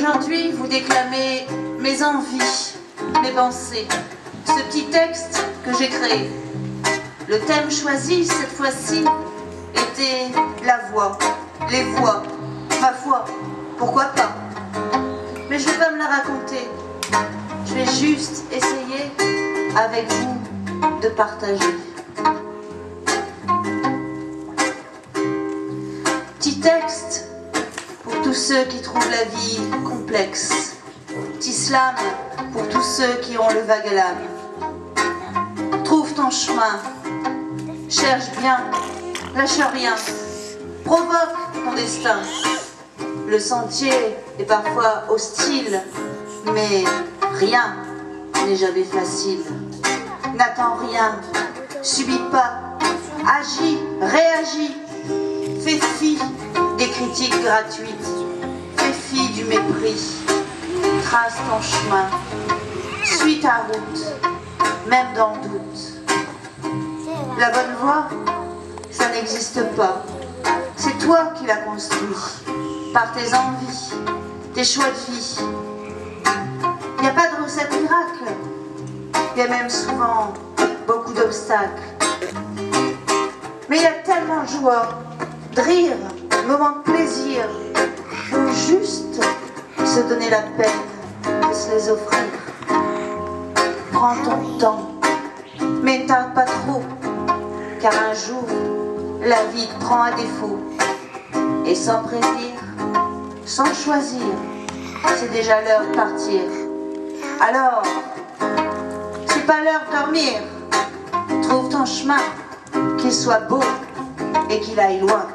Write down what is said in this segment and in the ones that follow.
aujourd'hui vous déclamer mes envies, mes pensées, ce petit texte que j'ai créé. Le thème choisi cette fois-ci était la voix, les voix, ma foi, pourquoi pas. Mais je ne vais pas me la raconter, je vais juste essayer avec vous de partager. Petit texte pour tous ceux qui trouvent la vie complexe. Petit slam pour tous ceux qui ont le vague à l'âme. Trouve ton chemin, cherche bien, lâche rien, provoque ton destin. Le sentier est parfois hostile, mais rien n'est jamais facile. N'attends rien, subis pas, agis, réagis. Fais fi des critiques gratuites, fais fi du mépris, trace ton chemin, suis ta route, même dans le doute. La bonne voie, ça n'existe pas, c'est toi qui la construis, par tes envies, tes choix de vie. Il n'y a pas de recette miracle, il y a même souvent beaucoup d'obstacles. Mais il y a tellement de joie, de rire, de moments de plaisir, faut juste se donner la peine de se les offrir. Prends ton temps, mais tarde pas trop, car un jour, la vie te prend à défaut. Et sans prévenir, sans choisir, c'est déjà l'heure de partir. Alors, c'est pas l'heure de dormir, trouve ton chemin, qu'il soit beau et qu'il aille loin.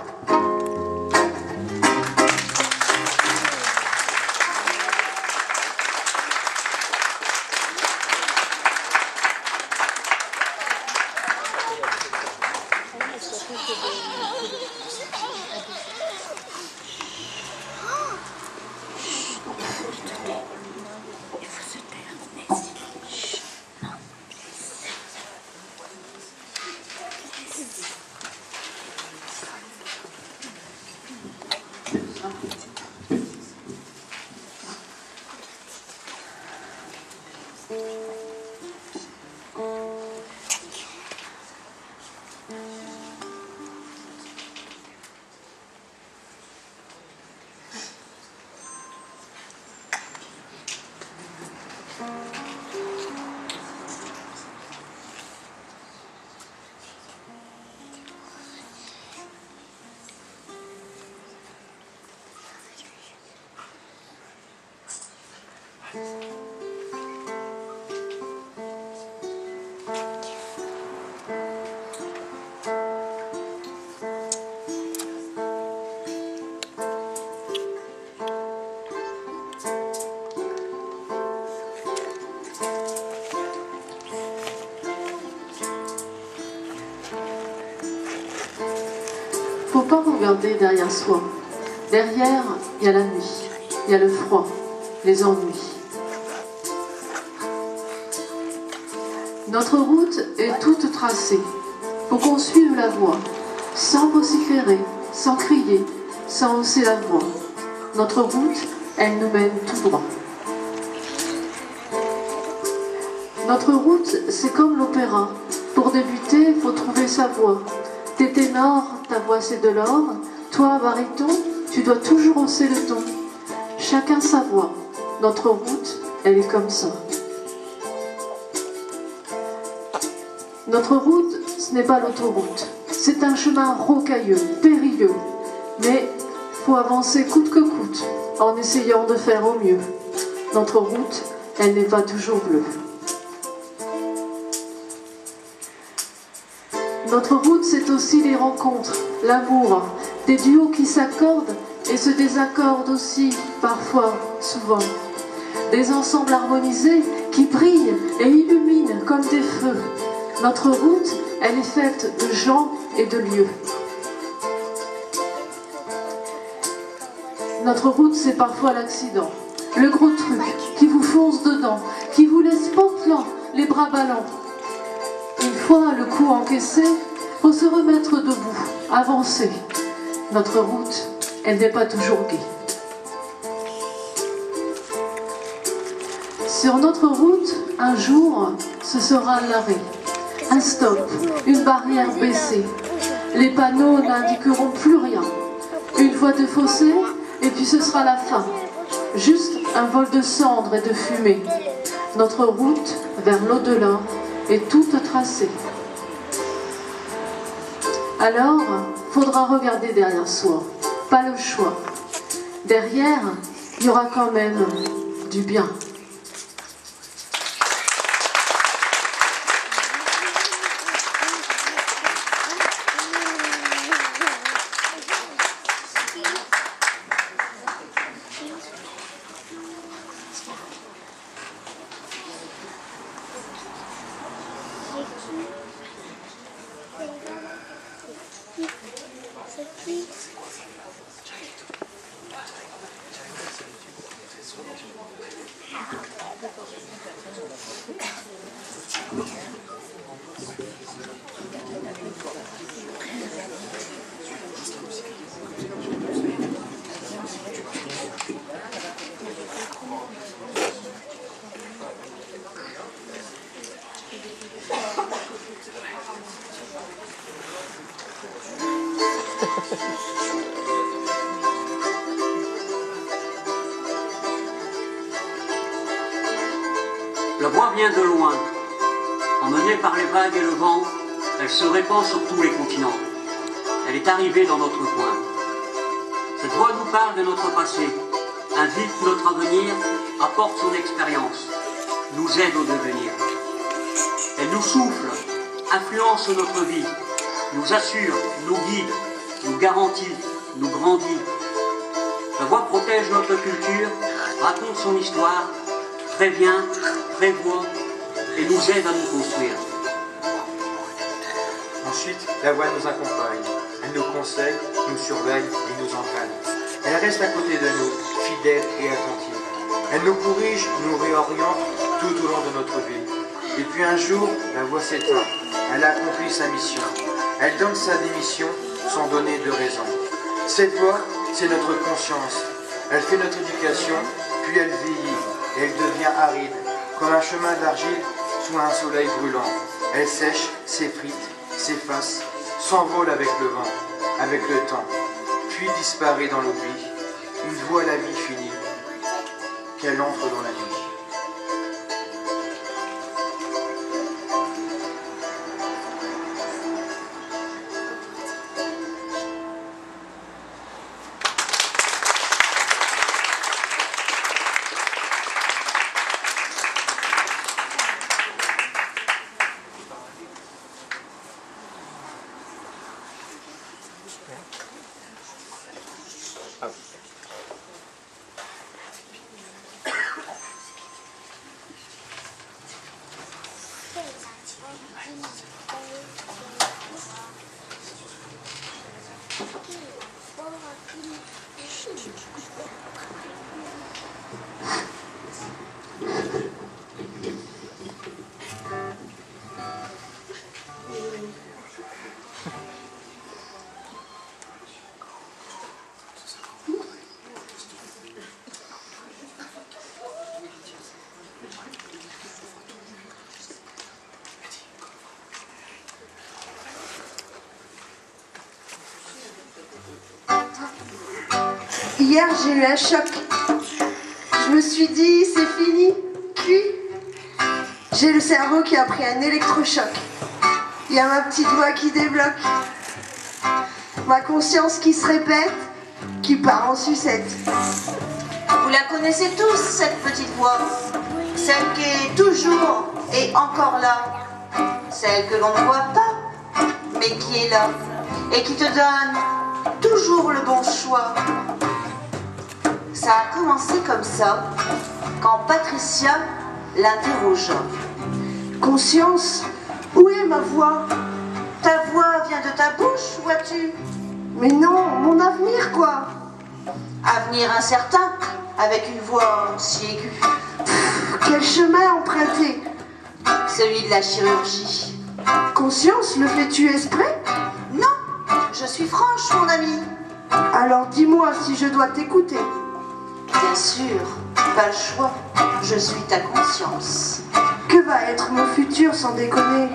Faut pas regarder derrière soi. Derrière, il y a la nuit, il y a le froid, les ennuis. Notre route est toute tracée. Faut qu'on suive la voie, sans vociférer, sans crier, sans hausser la voix. Notre route, elle nous mène tout droit. Notre route, c'est comme l'opéra. Pour débuter, faut trouver sa voix. T'es ténor, ta voix c'est de l'or. Toi, baryton, tu dois toujours hausser le ton. Chacun sa voix. Notre route, elle est comme ça. Notre route, ce n'est pas l'autoroute. C'est un chemin rocailleux, périlleux. Mais faut avancer coûte que coûte, en essayant de faire au mieux. Notre route, elle n'est pas toujours bleue. Notre route, c'est aussi les rencontres, l'amour, des duos qui s'accordent et se désaccordent aussi, parfois, souvent. Des ensembles harmonisés qui brillent et illuminent comme des feux. Notre route, elle est faite de gens et de lieux. Notre route, c'est parfois l'accident, le gros truc qui vous fonce dedans, qui vous laisse pantelant, les bras ballants. Une fois le coup encaissé, faut se remettre debout, avancer. Notre route, elle n'est pas toujours gaie. Sur notre route, un jour, ce sera l'arrêt. Un stop, une barrière baissée. Les panneaux n'indiqueront plus rien. Une voie de fossé, et puis ce sera la fin. Juste un vol de cendres et de fumée. Notre route vers l'au-delà est toute tracée. Alors, faudra regarder derrière soi, pas le choix. Derrière, il y aura quand même du bien. La voix vient de loin. Emmenée par les vagues et le vent, elle se répand sur tous les continents. Elle est arrivée dans notre coin. Cette voix nous parle de notre passé, invite notre avenir, apporte son expérience, nous aide au devenir. Elle nous souffle, influence notre vie, nous assure, nous guide, nous garantit, nous grandit. La voix protège notre culture, raconte son histoire, prévient, prévoit et nous aide à nous construire. Ensuite, la voix nous accompagne. Elle nous conseille, nous surveille et nous encadre. Elle reste à côté de nous, fidèle et attentive. Elle nous corrige, nous réoriente tout au long de notre vie. Et puis un jour, la voix s'éteint. Elle a accompli sa mission. Elle donne sa démission sans donner de raison. Cette voix, c'est notre conscience. Elle fait notre éducation, puis elle vieillit. Et elle devient aride, comme un chemin d'argile sous un soleil brûlant. Elle sèche, s'effrite, s'efface, s'envole avec le vent, avec le temps, puis disparaît dans l'oubli. Une fois la vie finie, qu'elle entre dans la nuit. Hier, j'ai eu un choc. Je me suis dit, c'est fini. Puis, j'ai le cerveau qui a pris un électrochoc. Il y a ma petite voix qui débloque. Ma conscience qui se répète, qui part en sucette. Vous la connaissez tous, cette petite voix. Celle qui est toujours et encore là. Celle que l'on ne voit pas, mais qui est là. Et qui te donne toujours le bon choix. Ça a commencé comme ça, quand Patricia l'interrogea. Conscience, où est ma voix? Ta voix vient de ta bouche, vois-tu? Mais non, mon avenir, quoi. Avenir incertain, avec une voix si aiguë. Quel chemin emprunter? Celui de la chirurgie. Conscience, le fais-tu exprès? Non, je suis franche, mon ami. Alors dis-moi si je dois t'écouter. Bien sûr, pas le choix, je suis ta conscience. Que va être mon futur sans déconner?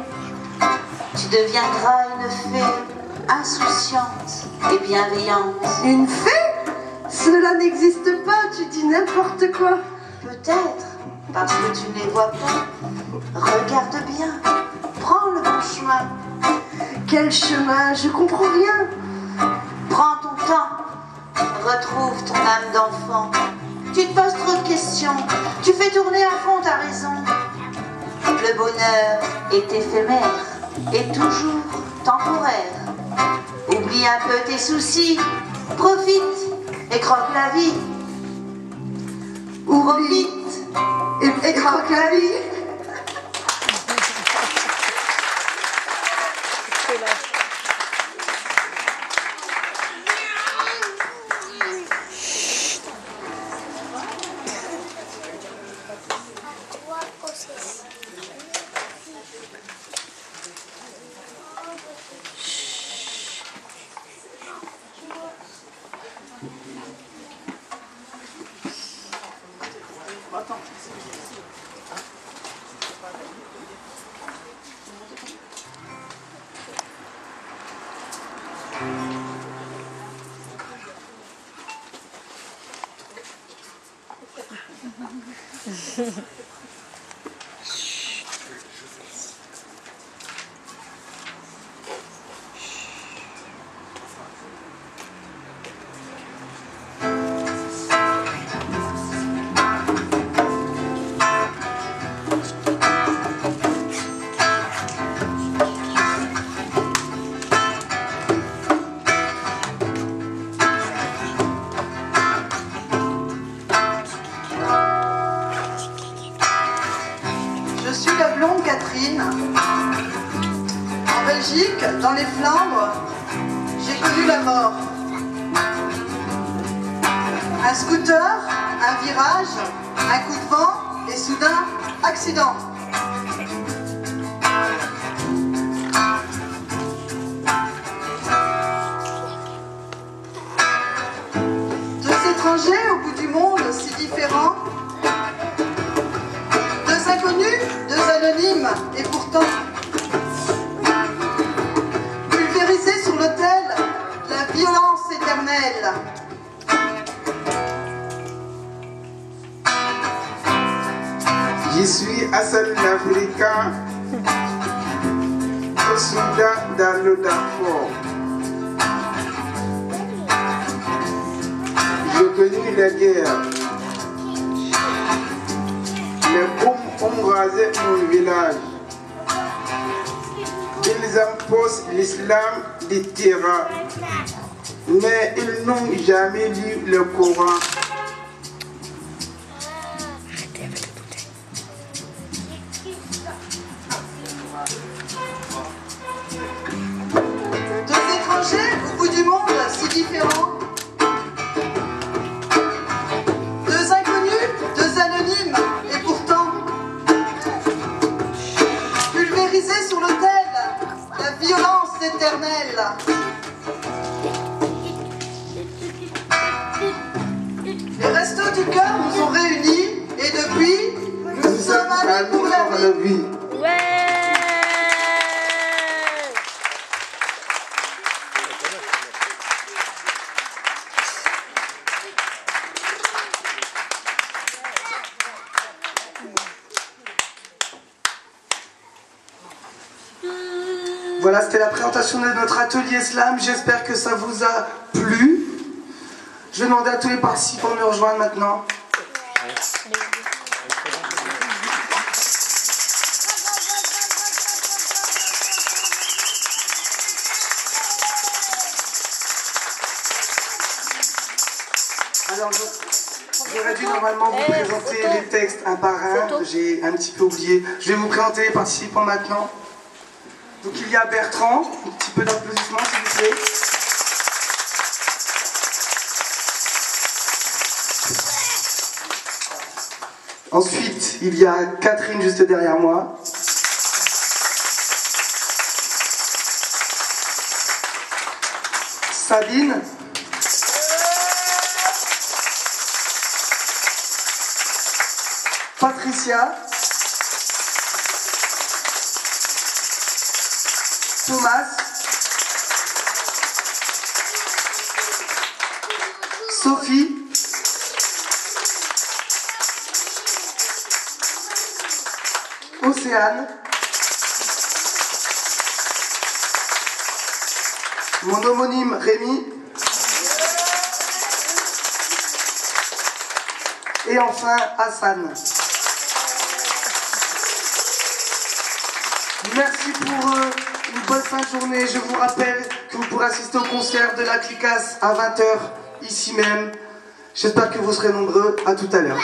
Tu deviendras une fée insouciante et bienveillante. Une fée? Cela n'existe pas, tu dis n'importe quoi. Peut-être, parce que tu ne les vois pas. Regarde bien, prends le bon chemin. Quel chemin? Je comprends rien. Prends ton temps, retrouve ton âme d'enfant. Tu te poses trop de questions, tu fais tourner à fond ta raison. Le bonheur est éphémère et toujours temporaire. Oublie un peu tes soucis, profite et croque la vie. Oublie et croque la vie. En Belgique, dans les Flandres, j'ai connu la mort. Un scooter, un virage, un coup de vent et soudain, accident. Deux étrangers au bout du monde si différents. Deux inconnus, deux anonymes et pourtant pulvérisés sur l'autel, la violence éternelle. Je suis Hassan l'Africain, au Soudan, dans le Darfour. J'ai connu la guerre. Les bombes ont rasé mon village. Ils imposent l'islam du terrain, mais ils n'ont jamais lu le Coran. Deux étrangers au bout du monde si différents. Deux inconnus, deux anonymes et pourtant pulvérisés sur l'autel, la violence éternelle. Les restos du cœur nous ont réunis et depuis, nous sommes amis pour la vie. Voilà, c'était la présentation de notre atelier slam. J'espère que ça vous a plu. Je vais demander à tous les participants de me rejoindre maintenant. Alors, j'aurais dû normalement vous présenter les textes un par un. J'ai un petit peu oublié. Je vais vous présenter les participants maintenant. Donc il y a Bertrand, un petit peu d'applaudissements s'il vous plaît. Ensuite, il y a Catherine juste derrière moi. Sabine. Patricia, Thomas, Sophie, Océane, mon homonyme Rémi, et enfin Hassan. Merci pour une bonne fin de journée. Je vous rappelle que vous pourrez assister au concert de la Clicasse à 20h, ici même. J'espère que vous serez nombreux. À tout à l'heure.